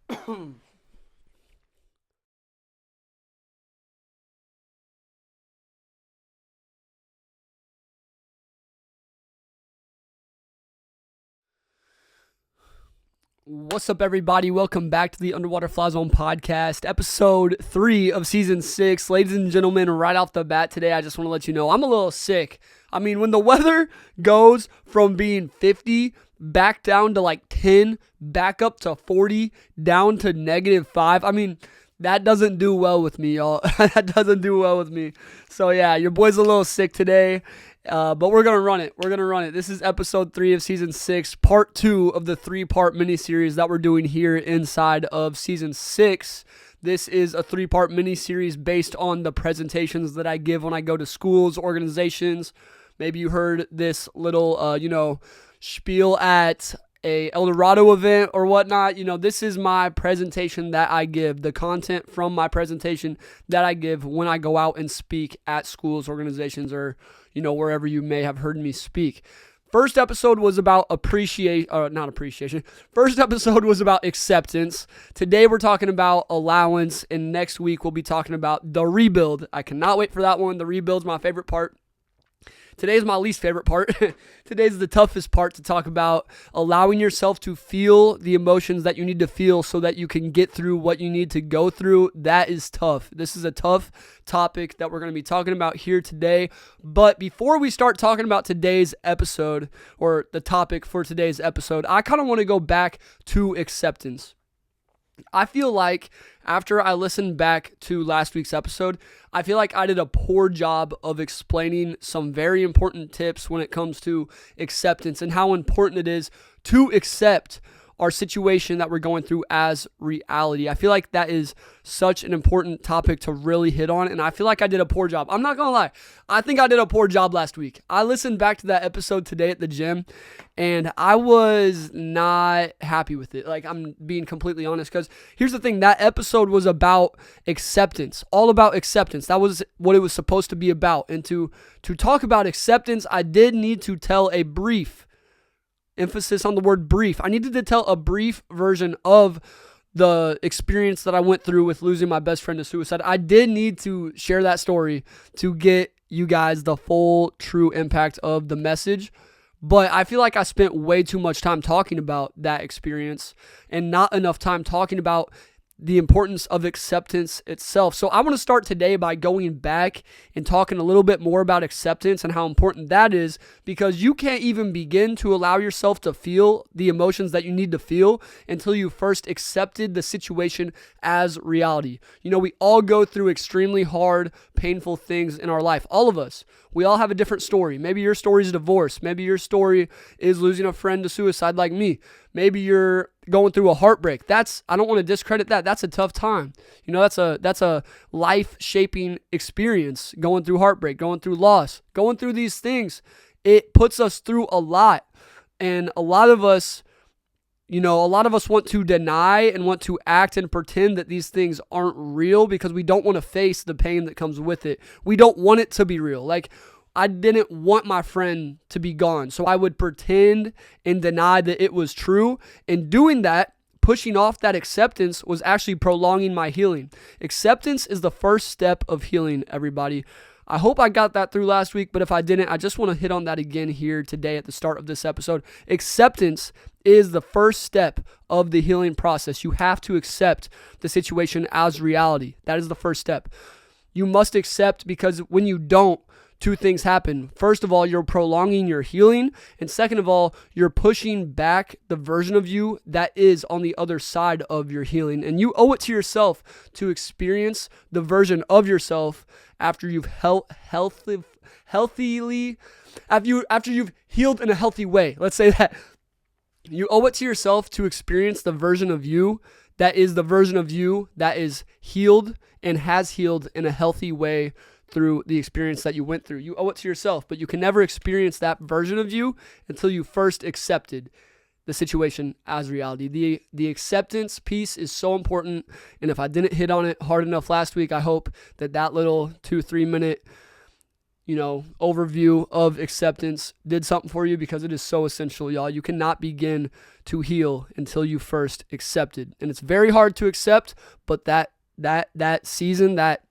What's up, everybody? Welcome back to the Underwater Fly Zone podcast, episode 3 of season 6. Ladies and gentlemen, right off the bat today, I just want to let you know I'm a little sick. I mean, when the weather goes from being 50 back down to like 10, back up to 40, down to -5, I mean, that doesn't do well with me, y'all. That doesn't do well with me. So, yeah, your boy's a little sick today. But we're going to run it. We're going to run it. This is episode 3 of season 6, part 2 of the 3-part miniseries that we're doing here inside of season 6. This is a 3-part miniseries based on the presentations that I give when I go to schools, organizations. Maybe you heard this little, spiel at a El Dorado event or whatnot. This is my presentation that I give, the content from my presentation that I give when I go out and speak at schools, organizations, or wherever you may have heard me speak. First episode was about First episode was about acceptance. Today we're talking about allowance, and next week we'll be talking about the rebuild. I cannot wait for that one. The rebuild's my favorite part. Today's my least favorite part. Today's the toughest part to talk about, allowing yourself to feel the emotions that you need to feel so that you can get through what you need to go through. That is tough. This is a tough topic that we're going to be talking about here today. But before we start talking about today's episode, or the topic for today's episode, I kind of want to go back to acceptance. I feel like after I listened back to last week's episode, I feel like I did a poor job of explaining some very important tips when it comes to acceptance and how important it is to accept our situation that we're going through as reality. I feel like that is such an important topic to really hit on, and I feel like I did a poor job. I'm not going to lie. I think I did a poor job last week. I listened back to that episode today at the gym, and I was not happy with it. Like, I'm being completely honest, because here's the thing. That episode was about acceptance, all about acceptance. That was what it was supposed to be about, and to talk about acceptance, I did need to tell a brief emphasis on the word brief. I needed to tell a brief version of the experience that I went through with losing my best friend to suicide. I did need to share that story to get you guys the full, true impact of the message. But I feel like I spent way too much time talking about that experience and not enough time talking about the importance of acceptance itself. So I want to start today by going back and talking a little bit more about acceptance and how important that is, because you can't even begin to allow yourself to feel the emotions that you need to feel until you first accepted the situation as reality. We all go through extremely hard, painful things in our life. All of us. We all have a different story. Maybe your story is divorce. Maybe your story is losing a friend to suicide like me. Maybe you're going through a heartbreak. I don't want to discredit that. That's a tough time. That's a life-shaping experience, going through heartbreak, going through loss, going through these things. It puts us through a lot. And a lot of us want to deny and want to act and pretend that these things aren't real because we don't want to face the pain that comes with it. We don't want it to be real. Like, I didn't want my friend to be gone, so I would pretend and deny that it was true. And doing that, pushing off that acceptance, was actually prolonging my healing. Acceptance is the first step of healing, everybody. I hope I got that through last week, but if I didn't, I just want to hit on that again here today at the start of this episode. Acceptance is the first step of the healing process. You have to accept the situation as reality. That is the first step. You must accept, because when you don't, two things happen. First of all, you're prolonging your healing. And second of all, you're pushing back the version of you that is on the other side of your healing. And you owe it to yourself to experience the version of yourself after you've after you've healed in a healthy way. Let's say that. You owe it to yourself to experience the version of you that is the version of you that is healed and has healed in a healthy way through the experience that you went through. You owe it to yourself, but you can never experience that version of you until you first accepted the situation as reality. The acceptance piece is so important, and if I didn't hit on it hard enough last week, I hope that little 2-3 minute overview of acceptance did something for you, because it is so essential, y'all. You cannot begin to heal until you first accepted. And it's very hard to accept, but that season, that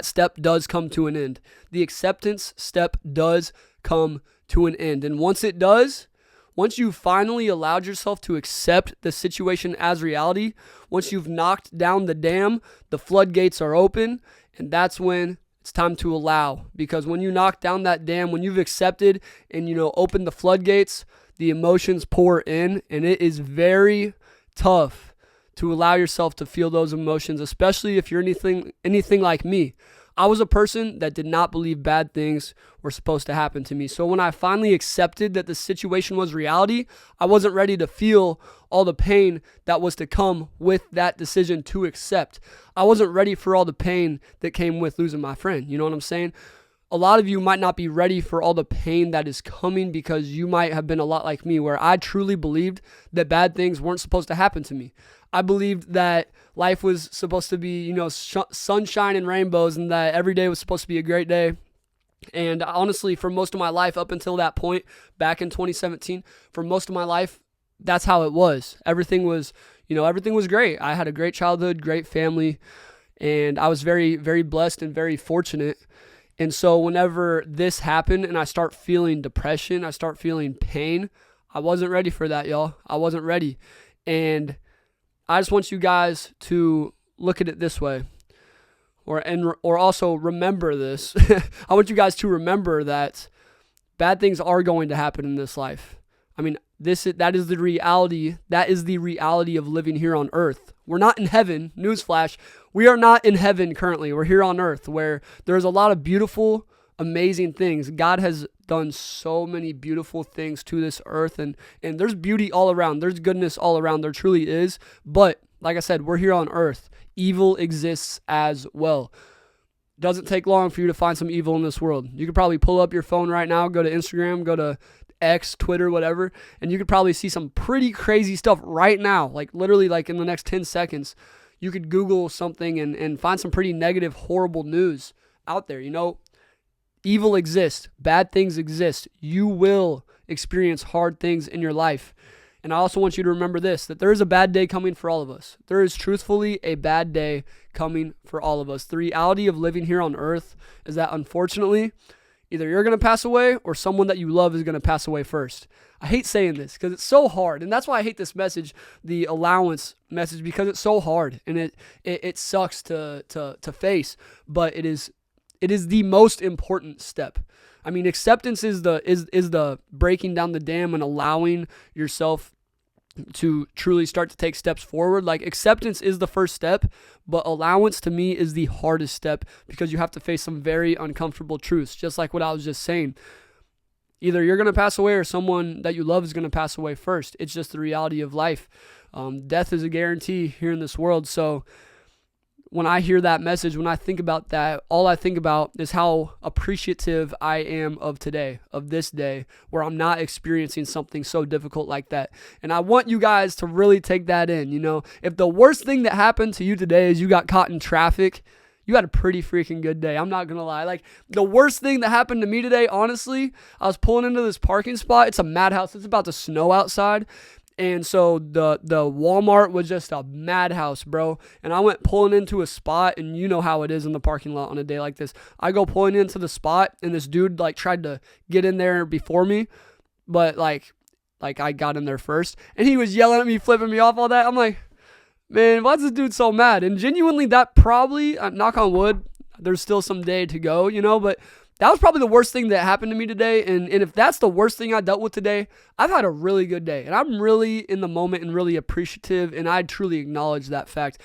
step does come to an end. The acceptance step does come to an end. And once it does, once you've finally allowed yourself to accept the situation as reality, once you've knocked down the dam, the floodgates are open, and that's when it's time to allow. Because when you knock down that dam, when you've accepted and, opened the floodgates, the emotions pour in, and it is very tough to allow yourself to feel those emotions, especially if you're anything like me. I was a person that did not believe bad things were supposed to happen to me. So when I finally accepted that the situation was reality, I wasn't ready to feel all the pain that was to come with that decision to accept. I wasn't ready for all the pain that came with losing my friend. You know what I'm saying? A lot of you might not be ready for all the pain that is coming, because you might have been a lot like me, where I truly believed that bad things weren't supposed to happen to me. I believed that life was supposed to be, sunshine and rainbows, and that every day was supposed to be a great day. And honestly, for most of my life, up until that point, back in 2017, for most of my life, that's how it was. Everything was great. I had a great childhood, great family, and I was very, very blessed and very fortunate. And so whenever this happened and I start feeling depression, I start feeling pain, I wasn't ready for that, y'all. I wasn't ready. And I just want you guys to look at it this way, or also remember this. I want you guys to remember that bad things are going to happen in this life. I mean, that is the reality. That is the reality of living here on earth. We're not in heaven. Newsflash. We are not in heaven currently. We're here on earth, where there's a lot of beautiful, amazing things. God has done so many beautiful things to this earth, and there's beauty all around. There's goodness all around. There truly is. But like I said, we're here on earth. Evil exists as well. Doesn't take long for you to find some evil in this world. You could probably pull up your phone right now, go to Instagram, go to X, Twitter, whatever, and you could probably see some pretty crazy stuff right now, like literally like in the next 10 seconds. You could Google something and find some pretty negative, horrible news out there. Evil exists. Bad things exist. You will experience hard things in your life. And I also want you to remember this, that there is a bad day coming for all of us. There is truthfully a bad day coming for all of us. The reality of living here on earth is that, unfortunately, either you're going to pass away or someone that you love is going to pass away first. I hate saying this because it's so hard. And that's why I hate this message, the allowance message, because it's so hard and it sucks to face. But it is the most important step. I mean, acceptance is the breaking down the dam and allowing yourself to truly start to take steps forward. Like, acceptance is the first step, but allowance to me is the hardest step, because you have to face some very uncomfortable truths, just like what I was just saying. Either you're going to pass away or someone that you love is going to pass away first. It's just the reality of life. Death is a guarantee here in this world. So when I hear that message, when I think about that, all I think about is how appreciative I am of today, of this day, where I'm not experiencing something so difficult like that. And I want you guys to really take that in. If the worst thing that happened to you today is you got caught in traffic, you had a pretty freaking good day. I'm not going to lie. Like, the worst thing that happened to me today, honestly, I was pulling into this parking spot. It's a madhouse. It's about to snow outside. And so the Walmart was just a madhouse, bro. And I went pulling into a spot, and you know how it is in the parking lot on a day like this. I go pulling into the spot, and this dude tried to get in there before me, but like I got in there first, and he was yelling at me, flipping me off, all that. I'm like, man, why's this dude so mad? And genuinely, that probably, knock on wood, there's still some day to go, but that was probably the worst thing that happened to me today. And if that's the worst thing I dealt with today, I've had a really good day. And I'm really in the moment and really appreciative. And I truly acknowledge that fact.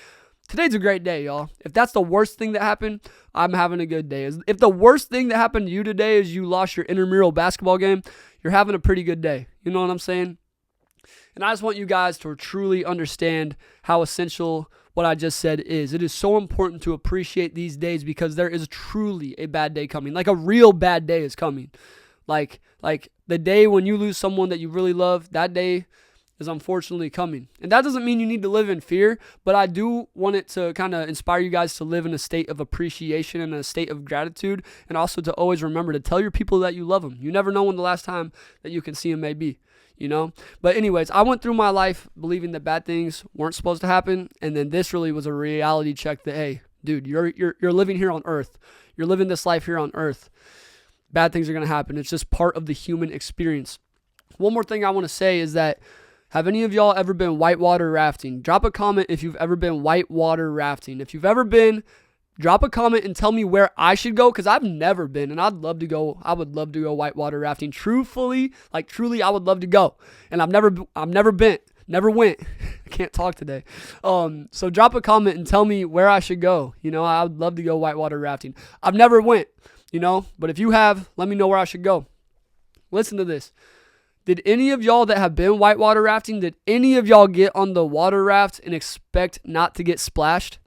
Today's a great day, y'all. If that's the worst thing that happened, I'm having a good day. If the worst thing that happened to you today is you lost your intramural basketball game, you're having a pretty good day. You know what I'm saying? And I just want you guys to truly understand how essential what I just said is. It is so important to appreciate these days, because there is truly a bad day coming. Like, a real bad day is coming. Like the day when you lose someone that you really love, that day is unfortunately coming. And that doesn't mean you need to live in fear, but I do want it to kind of inspire you guys to live in a state of appreciation and a state of gratitude, and also to always remember to tell your people that you love them. You never know when the last time that you can see them may be, you know? But anyways, I went through my life believing that bad things weren't supposed to happen, and then this really was a reality check that, hey, dude, you're living here on earth. You're living this life here on earth. Bad things are going to happen. It's just part of the human experience. One more thing I want to say is that, have any of y'all ever been whitewater rafting? Drop a comment if you've ever been whitewater rafting. If you've ever been, drop a comment and tell me where I should go, because I've never been, and I'd love to go. I would love to go whitewater rafting. Truly, I would love to go. And I've never been, never went. I can't talk today. So drop a comment and tell me where I should go. You know, I would love to go whitewater rafting. I've never went, you know, but if you have, let me know where I should go. Listen to this. Did any of y'all that have been whitewater rafting, did any of y'all get on the water raft and expect not to get splashed?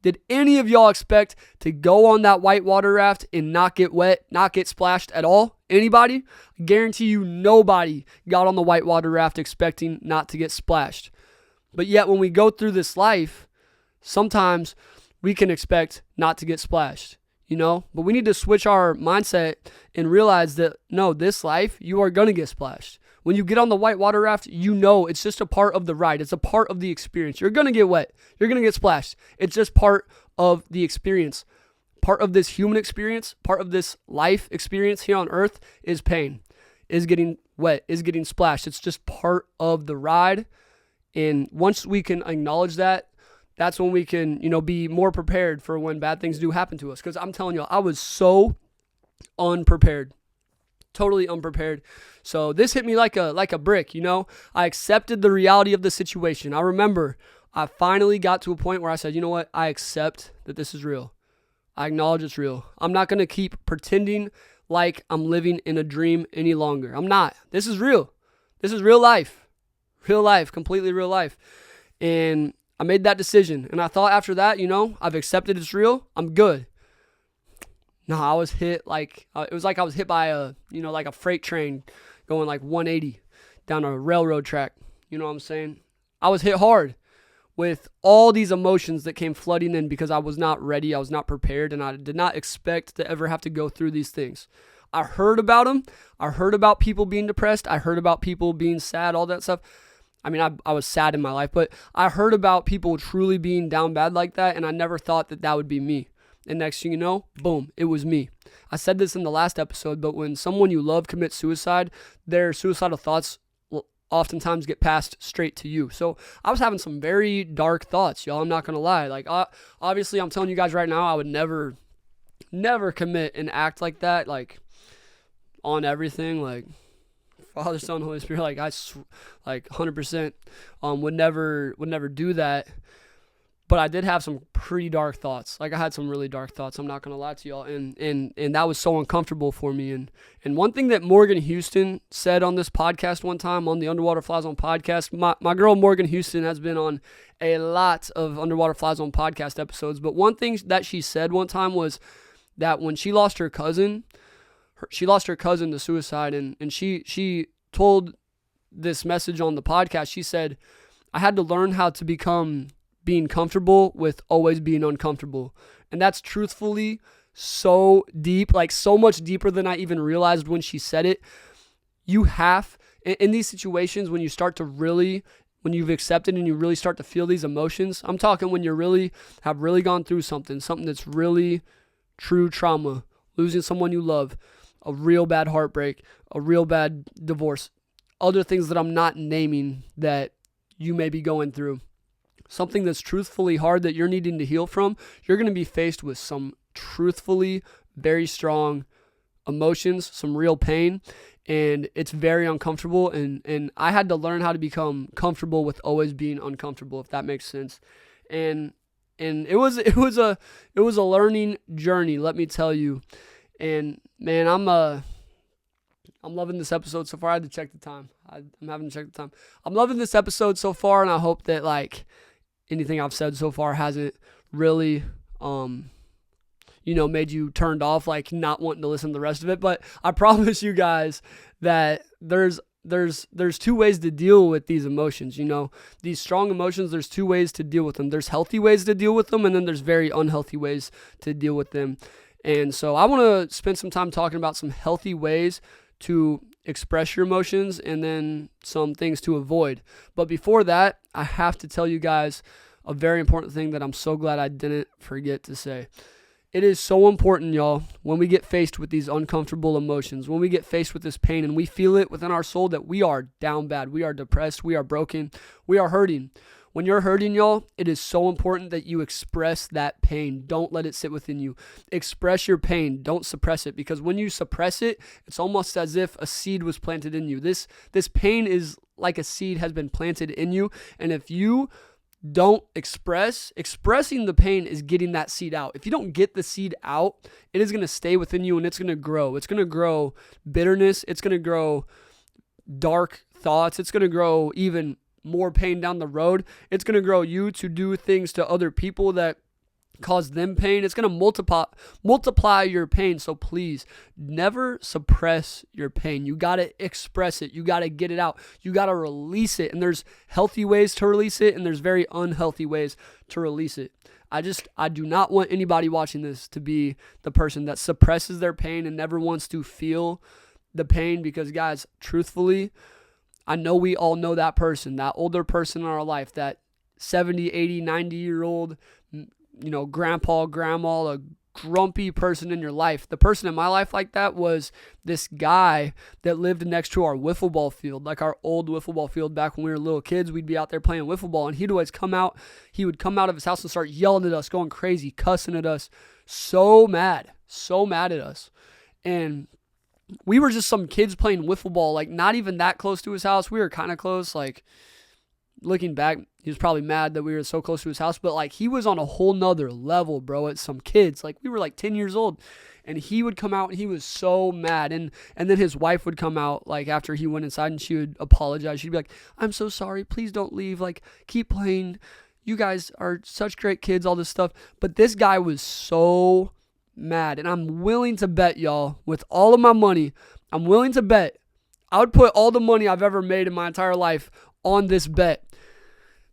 Did any of y'all expect to go on that whitewater raft and not get wet, not get splashed at all? Anybody? I guarantee you nobody got on the whitewater raft expecting not to get splashed. But yet when we go through this life, sometimes we can expect not to get splashed, you know? But we need to switch our mindset and realize that, no, this life, you are going to get splashed. When you get on the whitewater raft, you know it's just a part of the ride. It's a part of the experience. You're going to get wet. You're going to get splashed. It's just part of the experience. Part of this human experience, part of this life experience here on earth is pain, is getting wet, is getting splashed. It's just part of the ride. And once we can acknowledge that, that's when we can, you know, be more prepared for when bad things do happen to us. Because I'm telling you, I was so unprepared. Totally unprepared. So this hit me like a brick, you know. I accepted the reality of the situation. I remember I finally got to a point where I said, you know what? I accept that this is real. I acknowledge it's real. I'm not going to keep pretending like I'm living in a dream any longer. I'm not. This is real. This is real life. Real life. Completely real life. And I made that decision. And I thought after that, you know, I've accepted it's real. I'm good. No, I was hit it was like I was hit by like a freight train going like 180 down a railroad track. You know what I'm saying? I was hit hard with all these emotions that came flooding in because I was not ready. I was not prepared, and I did not expect to ever have to go through these things. I heard about them. I heard about people being depressed. I heard about people being sad, all that stuff. I mean, I was sad in my life, but I heard about people truly being down bad like that, and I never thought that would be me. And next thing you know, boom, it was me. I said this in the last episode, but when someone you love commits suicide, their suicidal thoughts will oftentimes get passed straight to you. So I was having some very dark thoughts, y'all. I'm not going to lie. Like, obviously, I'm telling you guys right now, I would never commit an act like that, like, on everything, like, Father, Son, Holy Spirit, like, 100% would never do that. But I did have some pretty dark thoughts. Like, I had some really dark thoughts. I'm not going to lie to y'all. And that was so uncomfortable for me. And one thing that Morgan Houston said on this podcast one time, on the Underwater Fly Zone podcast, my girl Morgan Houston has been on a lot of Underwater Fly Zone podcast episodes. But one thing that she said one time was that when she lost her cousin to suicide. And she told this message on the podcast. She said, I had to learn how to become being comfortable with always being uncomfortable. And that's truthfully so deep, like so much deeper than I even realized when she said it. You have, in these situations, when you've accepted and you really start to feel these emotions, I'm talking when you have really gone through something that's really true trauma, losing someone you love, a real bad heartbreak, a real bad divorce, other things that I'm not naming that you may be going through. Something that's truthfully hard that you're needing to heal from, you're going to be faced with some truthfully very strong emotions, some real pain, and it's very uncomfortable. And I had to learn how to become comfortable with always being uncomfortable, if that makes sense. And it was a learning journey, let me tell you. And man, I'm loving this episode so far. I had to check the time. I'm having to check the time. I'm loving this episode so far, and I hope that like anything I've said so far hasn't really, made you turned off, like not wanting to listen to the rest of it. But I promise you guys that there's there's two ways to deal with these emotions, these strong emotions. There's two ways to deal with them. There's healthy ways to deal with them, and then there's very unhealthy ways to deal with them. And so I want to spend some time talking about some healthy ways to express your emotions and then some things to avoid. But before that, I have to tell you guys a very important thing that I'm so glad I didn't forget to say. It is so important, y'all, when we get faced with these uncomfortable emotions, when we get faced with this pain and we feel it within our soul that we are down bad, we are depressed, we are broken, we are hurting. When you're hurting, y'all, it is so important that you express that pain. Don't let it sit within you. Express your pain. Don't suppress it, because when you suppress it, it's almost as if a seed was planted in you. This pain is like a seed has been planted in you, and if you don't expressing the pain is getting that seed out. If you don't get the seed out, it is going to stay within you and it's going to grow. It's going to grow bitterness. It's going to grow dark thoughts. It's going to grow even more pain down the road. It's going to grow you to do things to other people that cause them pain. It's going to multiply your pain. So please never suppress your pain. You got to express it. You got to get it out. You got to release it. And there's healthy ways to release it, and there's very unhealthy ways to release it. I do not want anybody watching this to be the person that suppresses their pain and never wants to feel the pain, because guys, truthfully, I know we all know that person, that older person in our life, that 70, 80, 90-year-old grandpa, grandma, a grumpy person in your life. The person in my life like that was this guy that lived next to our wiffle ball field, like our old wiffle ball field back when we were little kids. We'd be out there playing wiffle ball, and he would come out of his house and start yelling at us, going crazy, cussing at us, so mad at us. And we were just some kids playing wiffle ball, like not even that close to his house. We were kind of close, like looking back, he was probably mad that we were so close to his house, but like he was on a whole nother level, bro. It's some kids. Like we were like 10 years old, and he would come out and he was so mad. And then his wife would come out like after he went inside, and she would apologize. She'd be like, "I'm so sorry. Please don't leave. Like keep playing. You guys are such great kids," all this stuff. But this guy was so mad, and I'm willing to bet, y'all, with all of my money, I'm willing to bet, I would put all the money I've ever made in my entire life on this bet.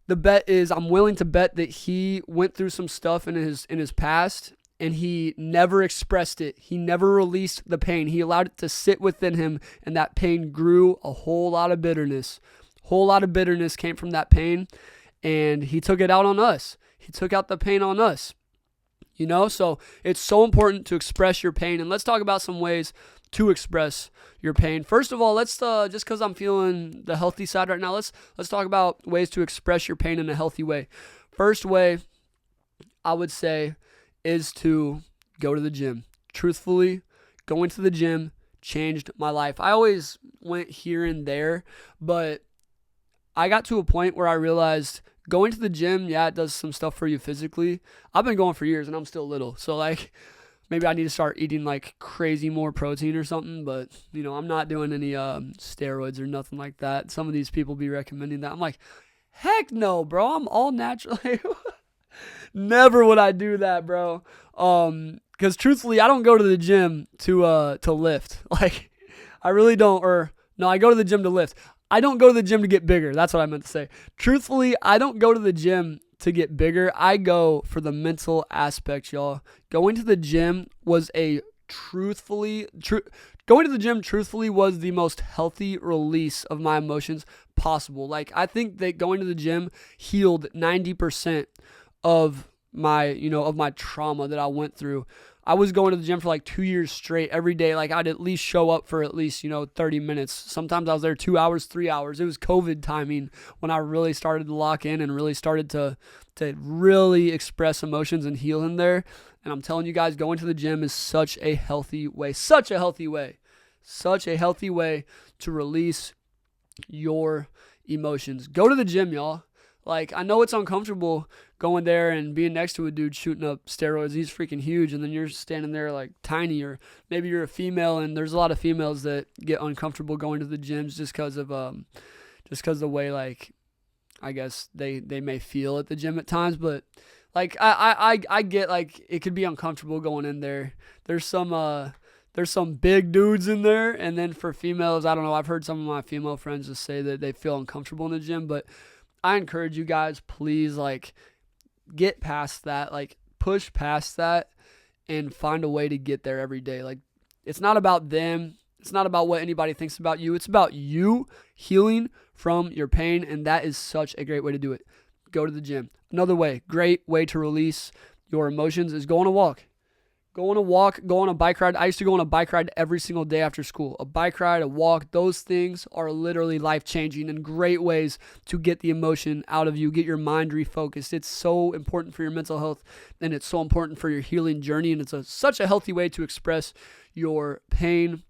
The bet is, I'm willing to bet that he went through some stuff in his past, and he never expressed it. He never released the pain. He allowed it to sit within him, and that pain grew a whole lot of bitterness. Whole lot of bitterness came from that pain, and he took it out on us. He took out the pain on us. So it's so important to express your pain, and let's talk about some ways to express your pain. First of all, let's just because I'm feeling the healthy side right now, let's talk about ways to express your pain in a healthy way. First way I would say is to go to the gym. Truthfully, going to the gym changed my life. I always went here and there, but I got to a point where I realized going to the gym, yeah, it does some stuff for you physically. I've been going for years and I'm still little, so like maybe I need to start eating like crazy more protein or something, but I'm not doing any steroids or nothing like that. Some of these people be recommending that. I'm like, heck no, bro. I'm all natural. Never would I do that, bro. Because truthfully, I don't go to the gym to lift. Like, I really don't. Or no, I go to the gym to lift. I don't go to the gym to get bigger. That's what I meant to say. Truthfully, I don't go to the gym to get bigger. I go for the mental aspect, y'all. Going to the gym was truthfully was the most healthy release of my emotions possible. Like, I think that going to the gym healed 90% of my trauma that I went through. I was going to the gym for like 2 years straight every day. Like I'd at least show up for at least, 30 minutes. Sometimes I was there 2 hours, 3 hours. It was COVID timing when I really started to lock in and really started to really express emotions and heal in there. And I'm telling you guys, going to the gym is such a healthy way to release your emotions. Go to the gym, y'all. Like, I know it's uncomfortable going there and being next to a dude shooting up steroids. He's freaking huge, and then you're standing there like tiny, or maybe you're a female, and there's a lot of females that get uncomfortable going to the gyms just because of the way, like, I guess they may feel at the gym at times. But like I get like it could be uncomfortable going in there. There's some there's some big dudes in there. And then for females, I don't know. I've heard some of my female friends just say that they feel uncomfortable in the gym. But I encourage you guys, please, like, get past that. Like, push past that and find a way to get there every day. Like, it's not about them. It's not about what anybody thinks about you. It's about you healing from your pain, and that is such a great way to do it. Go to the gym. Another way, great way to release your emotions is go on a walk. Go on a walk, go on a bike ride. I used to go on a bike ride every single day after school. A bike ride, a walk, those things are literally life-changing and great ways to get the emotion out of you, get your mind refocused. It's so important for your mental health, and it's so important for your healing journey, and it's such a healthy way to express your pain.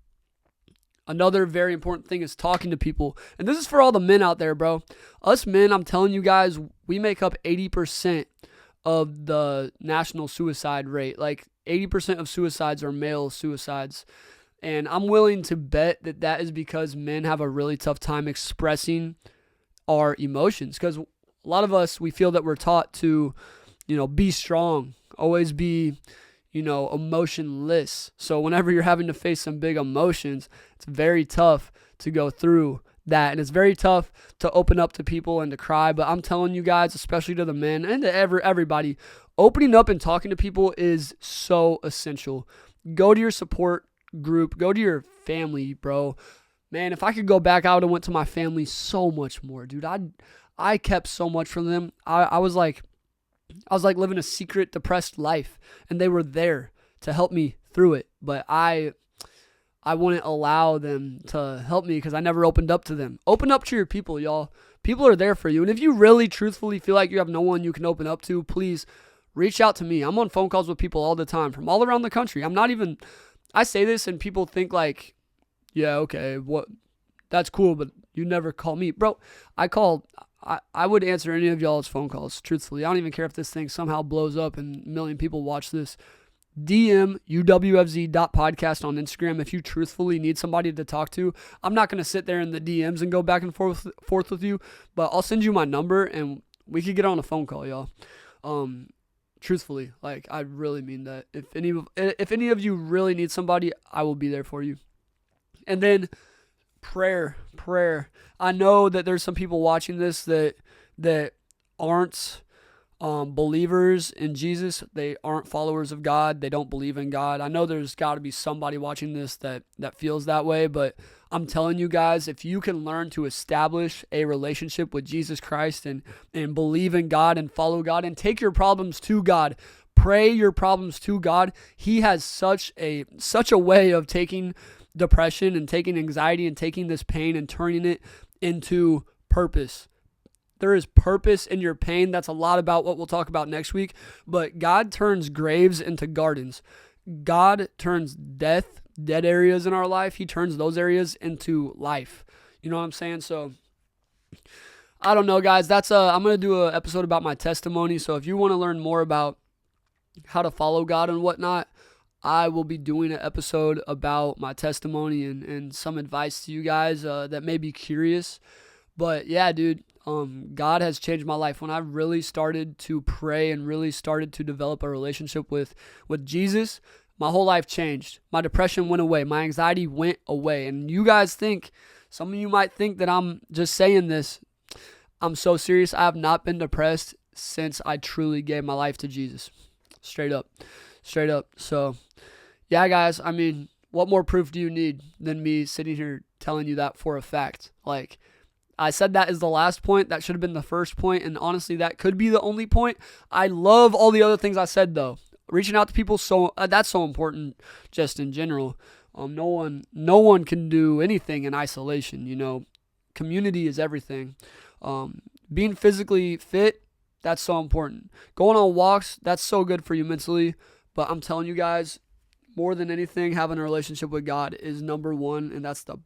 Another very important thing is talking to people. And this is for all the men out there, bro. Us men, I'm telling you guys, we make up 80% of the national suicide rate. Like 80% of suicides are male suicides. And I'm willing to bet that that is because men have a really tough time expressing our emotions. Because a lot of us, we feel that we're taught to, be strong, always be, emotionless. So whenever you're having to face some big emotions, it's very tough to go through that. And it's very tough to open up to people and to cry. But I'm telling you guys, especially to the men and to everybody, opening up and talking to people is so essential. Go to your support group. Go to your family, bro. Man, if I could go back, I would have went to my family so much more, dude. I kept so much from them. I was like living a secret, depressed life, and they were there to help me through it. But I wouldn't allow them to help me because I never opened up to them. Open up to your people, y'all. People are there for you. And if you really truthfully feel like you have no one you can open up to, please reach out to me. I'm on phone calls with people all the time from all around the country. I say this and people think like, yeah, okay, that's cool, but you never call me. Bro, I would answer any of y'all's phone calls, truthfully. I don't even care if this thing somehow blows up and a million people watch this. DM uwfz.podcast on Instagram if you truthfully need somebody to talk to. I'm not going to sit there in the DMs and go back and forth with you, but I'll send you my number and we could get on a phone call, y'all. Truthfully, like, I really mean that. If any of you really need somebody, I will be there for you. And then prayer. I know that there's some people watching this that aren't believers in Jesus. They aren't followers of God. They don't believe in God. I know there's got to be somebody watching this that feels that way, but I'm telling you guys, if you can learn to establish a relationship with Jesus Christ and believe in God and follow God and take your problems to God, pray your problems to God, He has such a way of taking depression and taking anxiety and taking this pain and turning it into purpose. There is purpose in your pain. That's a lot about what we'll talk about next week. But God turns graves into gardens. God turns dead areas in our life. He turns those areas into life. You know what I'm saying? So I don't know, guys. I'm going to do an episode about my testimony. So if you want to learn more about how to follow God and whatnot, I will be doing an episode about my testimony and some advice to you guys that may be curious. But yeah, dude, God has changed my life. When I really started to pray and really started to develop a relationship with Jesus, my whole life changed. My depression went away. My anxiety went away. And you guys some of you might think that I'm just saying this. I'm so serious. I have not been depressed since I truly gave my life to Jesus. Straight up. So, yeah, guys, I mean, what more proof do you need than me sitting here telling you that for a fact? Like, I said that is the last point. That should have been the first point, and honestly, that could be the only point. I love all the other things I said, though. Reaching out to people, that's so important just in general. No one can do anything in isolation, Community is everything. Being physically fit, that's so important. Going on walks, that's so good for you mentally. But I'm telling you guys, more than anything, having a relationship with God is number one, and that's the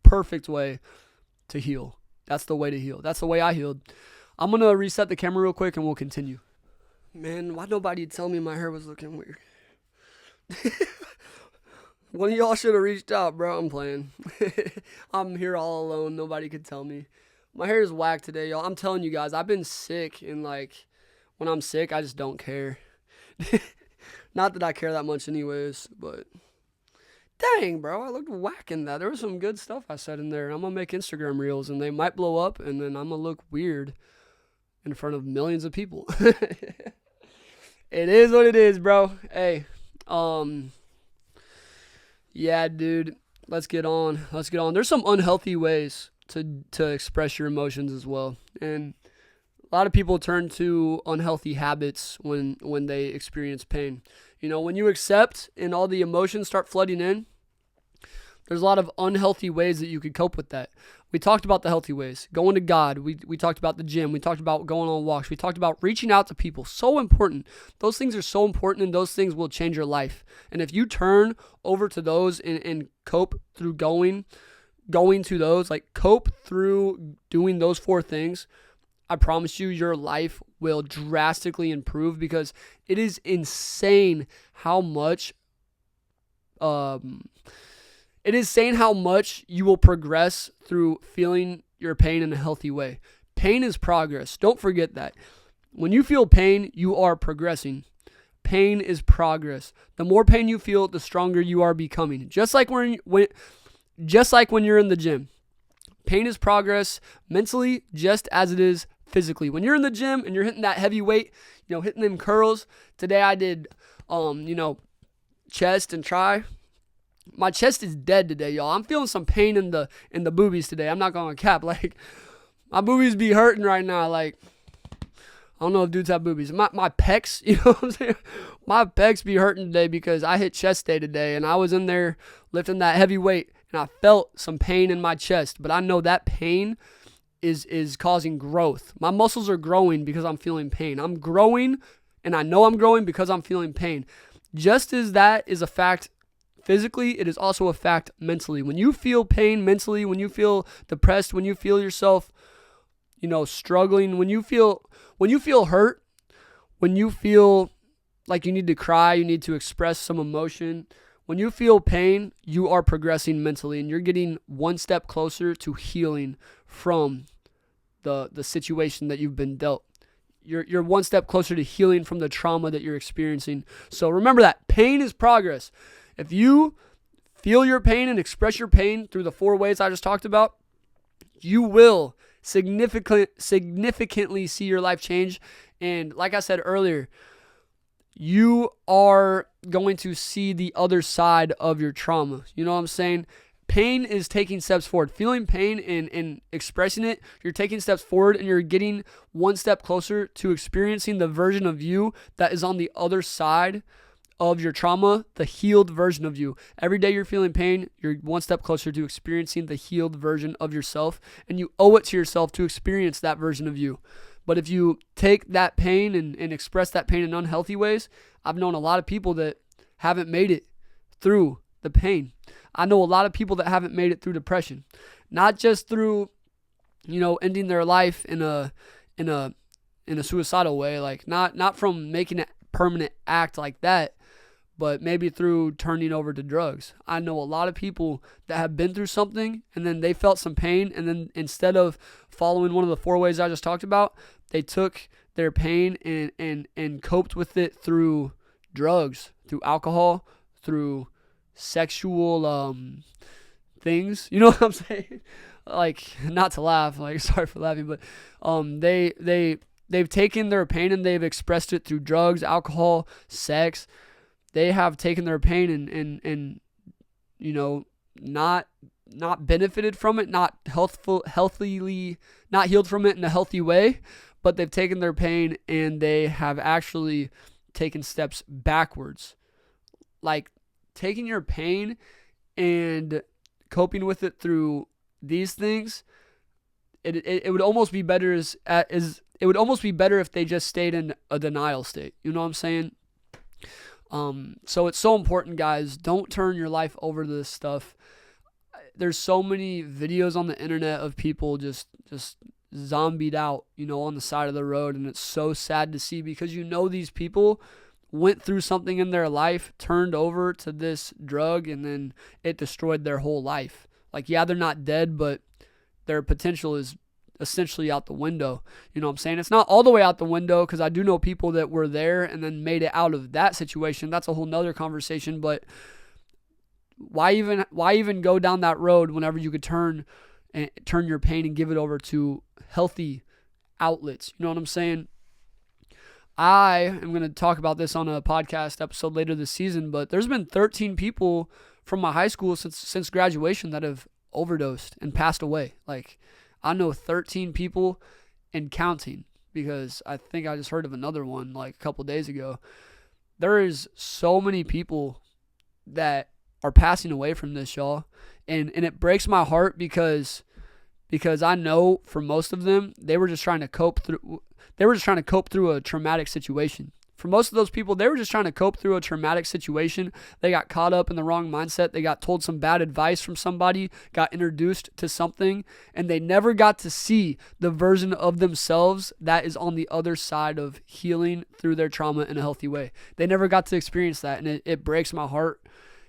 perfect way to heal. That's the way to heal. That's the way I healed. I'm going to reset the camera real quick and we'll continue. Man, why nobody tell me my hair was looking weird? One of y'all should have reached out, bro. I'm playing. I'm here all alone. Nobody could tell me. My hair is whack today, y'all. I'm telling you guys, I've been sick, and when I'm sick, I just don't care. Not that I care that much anyways, but Dang, bro, I looked whack in that. There was some good stuff I said in there. I'm gonna make Instagram reels, and they might blow up, and then I'm gonna look weird in front of millions of people. It is what it is, bro. Hey, yeah, dude. Let's get on. There's some unhealthy ways to express your emotions as well, and a lot of people turn to unhealthy habits when they experience pain. When you accept and all the emotions start flooding in, there's a lot of unhealthy ways that you could cope with that. We talked about the healthy ways. Going to God. We talked about the gym. We talked about going on walks. We talked about reaching out to people. So important. Those things are so important, and those things will change your life. And if you turn over to those and cope through going to those, like cope through doing those 4 things, I promise you your life will drastically improve, because it is insane how much you will progress through feeling your pain in a healthy way. Pain is progress. Don't forget that. When you feel pain, you are progressing. Pain is progress. The more pain you feel, the stronger you are becoming. Just like when you're in the gym. Pain is progress mentally, just as it is physically. When you're in the gym and you're hitting that heavy weight, hitting them curls. Today I did, chest and try. My chest is dead today, y'all. I'm feeling some pain in the boobies today. I'm not going to cap. Like, my boobies be hurting right now. Like, I don't know if dudes have boobies. My pecs, you know what I'm saying? My pecs be hurting today because I hit chest day today, and I was in there lifting that heavy weight, and I felt some pain in my chest. But I know that pain is causing growth. My muscles are growing because I'm feeling pain. I'm growing, and I know I'm growing because I'm feeling pain. Just as that is a fact physically, it is also a fact mentally. When you feel pain mentally, when you feel depressed, when you feel yourself, struggling, when you feel hurt, when you feel like you need to cry, you need to express some emotion, when you feel pain, you are progressing mentally, and you're getting one step closer to healing from the situation that you've been dealt. You're one step closer to healing from the trauma that you're experiencing. So remember that pain is progress. If you feel your pain and express your pain through the 4 ways I just talked about, you will significantly see your life change. And like I said earlier, you are going to see the other side of your trauma. You know what I'm saying? Pain is taking steps forward. Feeling pain and expressing it, you're taking steps forward, and you're getting one step closer to experiencing the version of you that is on the other side of your trauma, the healed version of you. Every day you're feeling pain, you're one step closer to experiencing the healed version of yourself, and you owe it to yourself to experience that version of you. But if you take that pain and express that pain in unhealthy ways, I've known a lot of people that haven't made it through the pain. I know a lot of people that haven't made it through depression, not just through, ending their life in a suicidal way, like not from making a permanent act like that, but maybe through turning over to drugs. I know a lot of people that have been through something, and then they felt some pain, and then instead of following one of the 4 ways I just talked about, they took their pain and coped with it through drugs, through alcohol, through sexual things. You know what I'm saying? Like, not to laugh, like, sorry for laughing, but they've taken their pain and they've expressed it through drugs, alcohol, sex. They have taken their pain and not benefited from it, not healthily, not healed from it in a healthy way, but they've taken their pain and they have actually taken steps backwards. Like, taking your pain and coping with it through these things, it would almost be better it would almost be better if they just stayed in a denial state. You know what I'm saying? So it's so important, guys. Don't turn your life over to this stuff. There's so many videos on the internet of people just zombied out, on the side of the road, and it's so sad to see, because these people went through something in their life, turned over to this drug, and then it destroyed their whole life. Like, yeah, they're not dead, but their potential is essentially out the window. You know what I'm saying? It's not all the way out the window, because I do know people that were there and then made it out of that situation. That's a whole nother conversation. But Why even go down that road whenever you could turn your pain and give it over to healthy outlets? You know what I'm saying? I am going to talk about this on a podcast episode later this season, but there's been 13 people from my high school since graduation that have overdosed and passed away. Like, I know 13 people and counting, because I think I just heard of another one like a couple days ago. There is so many people that are passing away from this, y'all. And it breaks my heart because I know for most of them, they were just trying to cope through a traumatic situation. For most of those people, they were just trying to cope through a traumatic situation. They got caught up in the wrong mindset. They got told some bad advice from somebody, got introduced to something, and they never got to see the version of themselves that is on the other side of healing through their trauma in a healthy way. They never got to experience that, and it breaks my heart.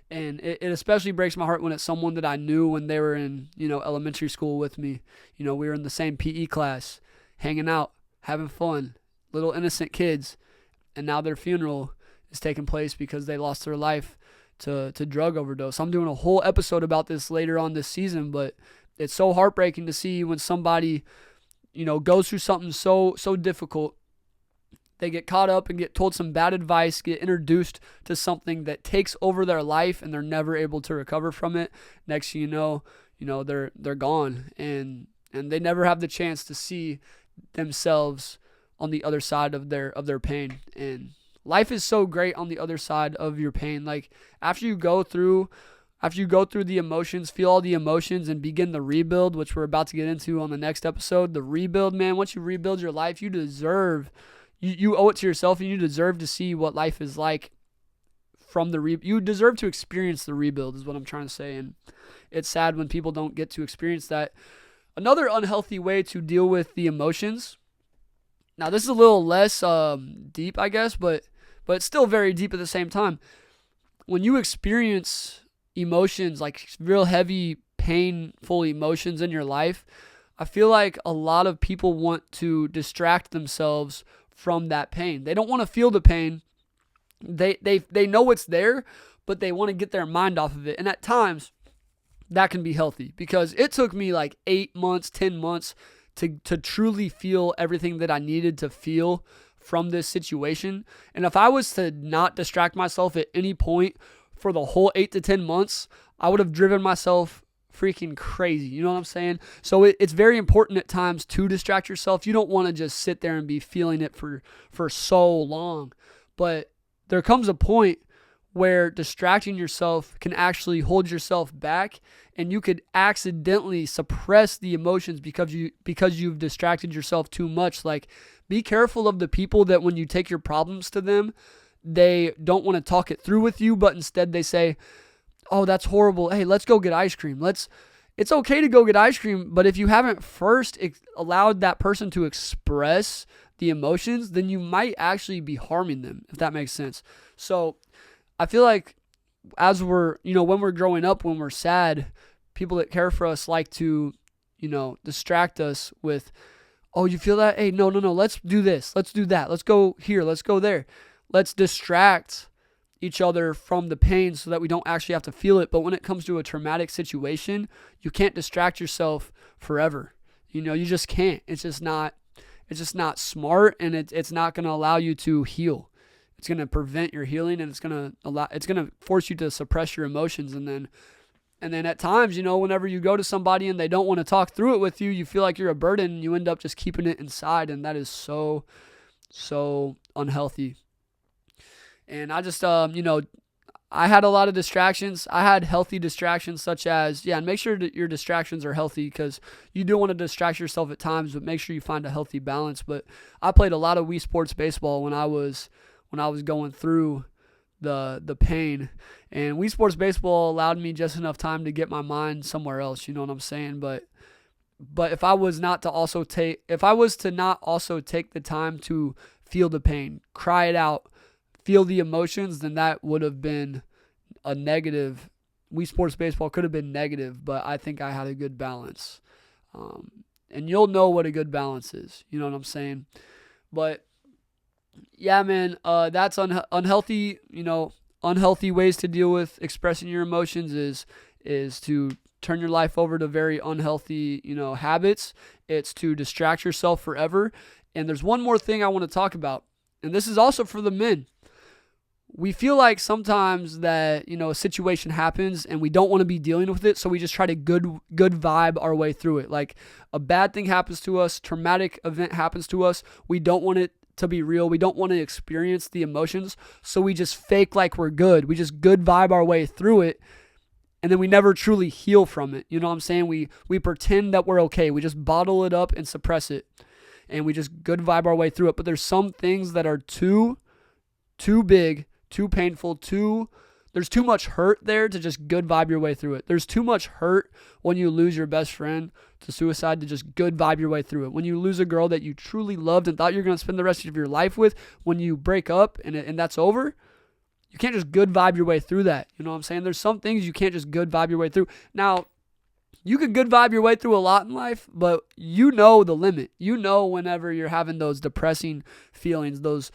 And it especially breaks my heart when it's someone that I knew when they were in, elementary school with me. We were in the same PE class, hanging out, having fun, little innocent kids. And now their funeral is taking place because they lost their life to drug overdose. I'm doing a whole episode about this later on this season, but it's so heartbreaking to see when somebody, goes through something so difficult. They get caught up and get told some bad advice, get introduced to something that takes over their life, and they're never able to recover from it. Next thing you know, they're gone, and they never have the chance to see themselves on the other side of their pain. And life is so great on the other side of your pain. Like, after you go through the emotions, feel all the emotions, and begin the rebuild, which we're about to get into on the next episode. The rebuild, man, once you rebuild your life, you owe it to yourself, and you deserve to see what life is like from the you deserve to experience the rebuild, is what I'm trying to say. And it's sad when people don't get to experience that. Another unhealthy way to deal with the emotions. Now, this is a little less deep, I guess, but it's still very deep at the same time. When you experience emotions, like real heavy, painful emotions in your life, I feel like a lot of people want to distract themselves from that pain. They don't want to feel the pain. They know it's there, but they want to get their mind off of it. And at times, that can be healthy, because it took me like 8 months, 10 months to truly feel everything that I needed to feel from this situation. And if I was to not distract myself at any point for the whole 8 to 10 months, I would have driven myself freaking crazy. You know what I'm saying? So it's very important at times to distract yourself. You don't want to just sit there and be feeling it for so long. But there comes a point where distracting yourself can actually hold yourself back, and you could accidentally suppress the emotions because you've distracted yourself too much. Like, be careful of the people that when you take your problems to them, they don't want to talk it through with you, but instead they say, "Oh, that's horrible. Hey, let's go get ice cream. It's okay to go get ice cream, but if you haven't first allowed that person to express the emotions, then you might actually be harming them," if that makes sense. So I feel like as when we're growing up, when we're sad, people that care for us like to, distract us with, "Oh, you feel that? Hey, no, let's do this. Let's do that. Let's go here. Let's go there." Let's distract each other from the pain so that we don't actually have to feel it. But when it comes to a traumatic situation, you can't distract yourself forever. You just can't. It's just not smart, and it's not going to allow you to heal. It's going to prevent your healing, and it's going to force you to suppress your emotions. And then at times, whenever you go to somebody and they don't want to talk through it with you, you feel like you're a burden, and you end up just keeping it inside. And that is so unhealthy. And I just, I had a lot of distractions. I had healthy distractions, such as, and make sure that your distractions are healthy, because you do want to distract yourself at times, but make sure you find a healthy balance. But I played a lot of Wii Sports baseball when I was going through the pain, and Wii Sports baseball allowed me just enough time to get my mind somewhere else. You know what I'm saying? But if I was to not also take the time to feel the pain, cry it out, feel the emotions, then that would have been a negative. Wii Sports baseball could have been negative, but I think I had a good balance. And you'll know what a good balance is. You know what I'm saying? But yeah, man, that's unhealthy, unhealthy ways to deal with expressing your emotions is to turn your life over to very unhealthy, habits. It's to distract yourself forever. And there's one more thing I want to talk about, and this is also for the men. We feel like sometimes that, a situation happens and we don't want to be dealing with it, so we just try to good vibe our way through it. Like a bad thing happens to us, traumatic event happens to us, we don't want it to be real. We don't want to experience the emotions, so we just fake like we're good. We just good vibe our way through it, and then we never truly heal from it. You know what I'm saying? We pretend that we're okay. We just bottle it up and suppress it, and we just good vibe our way through it. But there's some things that are too big, too painful, there's too much hurt there to just good vibe your way through it. There's too much hurt when you lose your best friend to suicide to just good vibe your way through it. When you lose a girl that you truly loved and thought you're going to spend the rest of your life with, when you break up and that's over, you can't just good vibe your way through that. You know what I'm saying? There's some things you can't just good vibe your way through. Now, you can good vibe your way through a lot in life, but you know the limit. You know whenever you're having those depressing feelings, those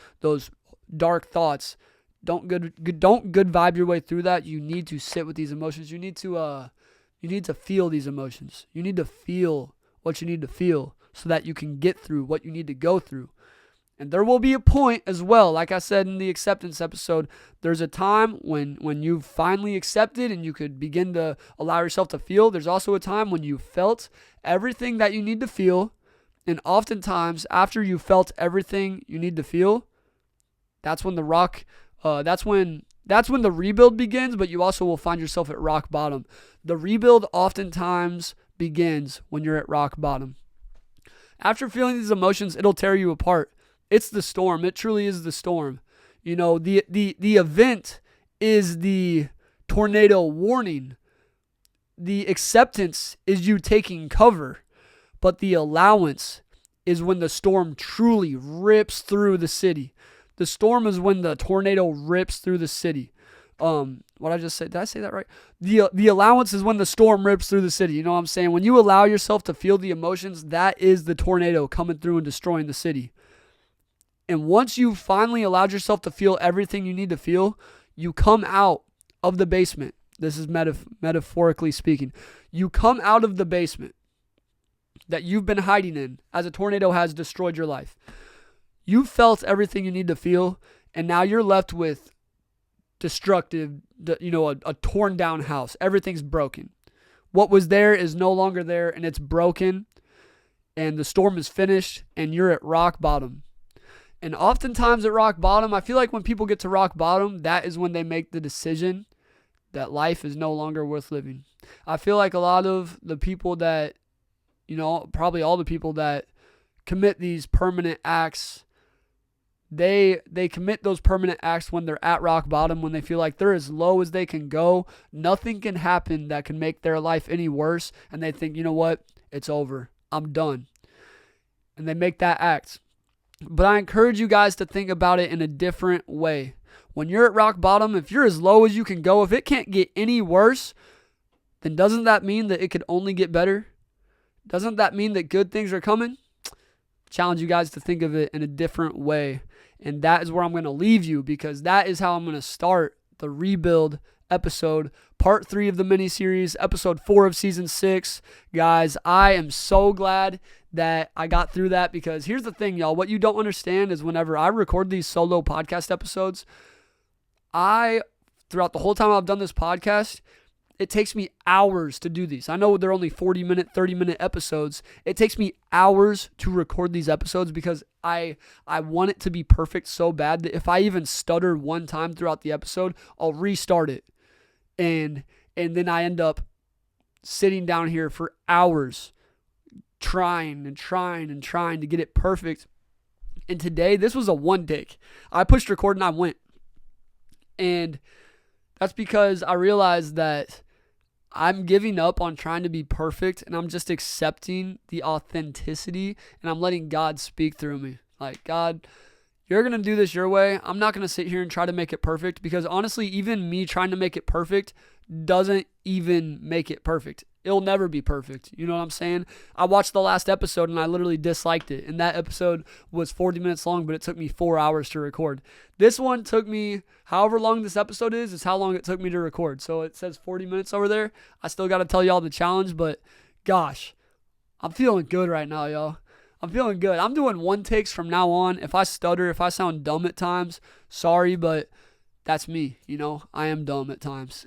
dark thoughts, don't good vibe your way through that. You need to sit with these emotions. You need to feel these emotions. You need to feel what you need to feel so that you can get through what you need to go through. And there will be a point as well, like I said in the acceptance episode, there's a time when you've finally accepted and you could begin to allow yourself to feel. There's also a time when you felt everything that you need to feel. And oftentimes after you felt everything you need to feel, that's when that's when the rebuild begins, but you also will find yourself at rock bottom. The rebuild oftentimes begins when you're at rock bottom. After feeling these emotions, it'll tear you apart. It's the storm. It truly is the storm. The event is the tornado warning. The acceptance is you taking cover, but the allowance is when the storm truly rips through the city. The storm is when the tornado rips through the city. What I just said, did I say that right? The allowance is when the storm rips through the city. You know what I'm saying? When you allow yourself to feel the emotions, that is the tornado coming through and destroying the city. And once you finally allowed yourself to feel everything you need to feel, you come out of the basement. This is metaphorically speaking. You come out of the basement that you've been hiding in as a tornado has destroyed your life. You felt everything you need to feel, and now you're left with destructive, a torn down house. Everything's broken. What was there is no longer there, and it's broken, and the storm is finished, and you're at rock bottom. And oftentimes at rock bottom, I feel like when people get to rock bottom, that is when they make the decision that life is no longer worth living. I feel like a lot of the people that, probably all the people that commit these permanent acts, they commit those permanent acts when they're at rock bottom, when they feel like they're as low as they can go. Nothing can happen that can make their life any worse. And they think, you know what? It's over. I'm done. And they make that act. But I encourage you guys to think about it in a different way. When you're at rock bottom, if you're as low as you can go, if it can't get any worse, then doesn't that mean that it could only get better? Doesn't that mean that good things are coming? Challenge you guys to think of it in a different way. And that is where I'm going to leave you, because that is how I'm going to start the rebuild episode, part 3 of the mini-series, episode 4 of season 6. Guys, I am so glad that I got through that, because here's the thing, y'all. What you don't understand is whenever I record these solo podcast episodes, throughout the whole time I've done this podcast, it takes me hours to do these. I know they're only 40-minute, 30-minute episodes. It takes me hours to record these episodes because I want it to be perfect so bad that if I even stutter one time throughout the episode, I'll restart it. And then I end up sitting down here for hours trying to get it perfect. And today, this was a one take. I pushed record and I went. And that's because I realized that I'm giving up on trying to be perfect, and I'm just accepting the authenticity, and I'm letting God speak through me. Like, God, you're going to do this your way. I'm not going to sit here and try to make it perfect, because honestly, even me trying to make it perfect doesn't even make it perfect. It'll never be perfect. You know what I'm saying? I watched the last episode and I literally disliked it. And that episode was 40 minutes long, but it took me 4 hours to record. This one took me, however long this episode is how long it took me to record. So it says 40 minutes over there. I still got to tell y'all the challenge, but gosh, I'm feeling good right now, y'all. I'm feeling good. I'm doing one takes from now on. If I stutter, if I sound dumb at times, sorry, but that's me. I am dumb at times.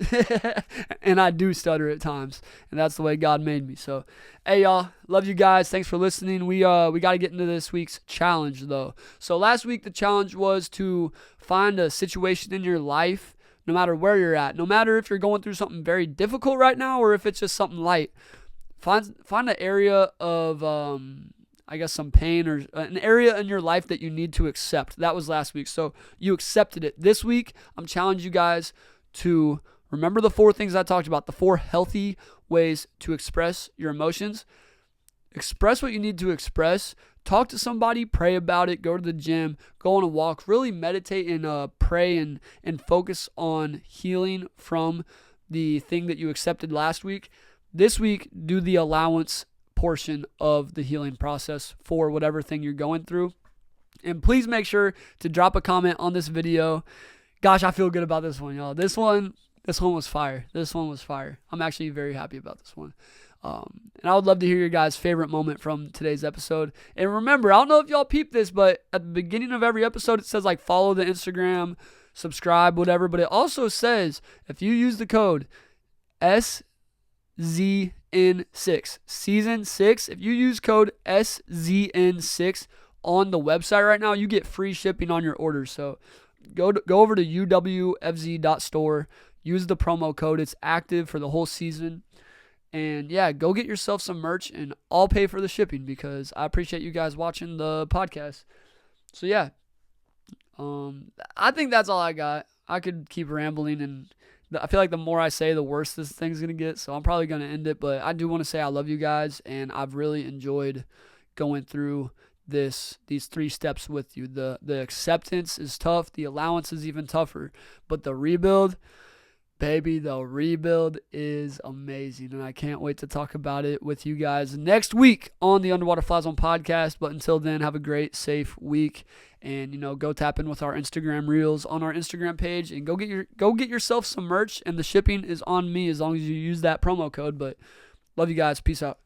And I do stutter at times. And that's the way God made me. So, hey, y'all. Love you guys. Thanks for listening. We got to get into this week's challenge, though. So last week, the challenge was to find a situation in your life, no matter where you're at. No matter if you're going through something very difficult right now or if it's just something light. Find an area of some pain or an area in your life that you need to accept. That was last week. So you accepted it. This week, I'm challenging you guys to remember the 4 things I talked about, the 4 healthy ways to express your emotions. Express what you need to express. Talk to somebody, pray about it, go to the gym, go on a walk, really meditate and pray and focus on healing from the thing that you accepted last week. This week, do the allowance portion of the healing process for whatever thing you're going through. And please make sure to drop a comment on this video. Gosh, I feel good about this one, y'all. This one was fire. I'm actually very happy about this one. And I would love to hear your guys' favorite moment from today's episode. And remember, I don't know if y'all peeped this, but at the beginning of every episode, it says follow the Instagram, subscribe, whatever. But it also says if you use the code SZN6, season 6, if you use code SZN6 on the website right now, you get free shipping on your order. So go over to uwfz.store, use the promo code. It's active for the whole season. And yeah, go get yourself some merch and I'll pay for the shipping because I appreciate you guys watching the podcast. So yeah, I think that's all I got. I could keep rambling and I feel like the more I say, the worse this thing's going to get. So I'm probably going to end it. But I do want to say I love you guys. And I've really enjoyed going through these 3 steps with you. The acceptance is tough. The allowance is even tougher. But the rebuild, baby, the rebuild is amazing. And I can't wait to talk about it with you guys next week on the Underwater Fly Zone podcast. But until then, have a great, safe week. And, go tap in with our Instagram reels on our Instagram page and go get yourself some merch. And the shipping is on me as long as you use that promo code. But love you guys. Peace out.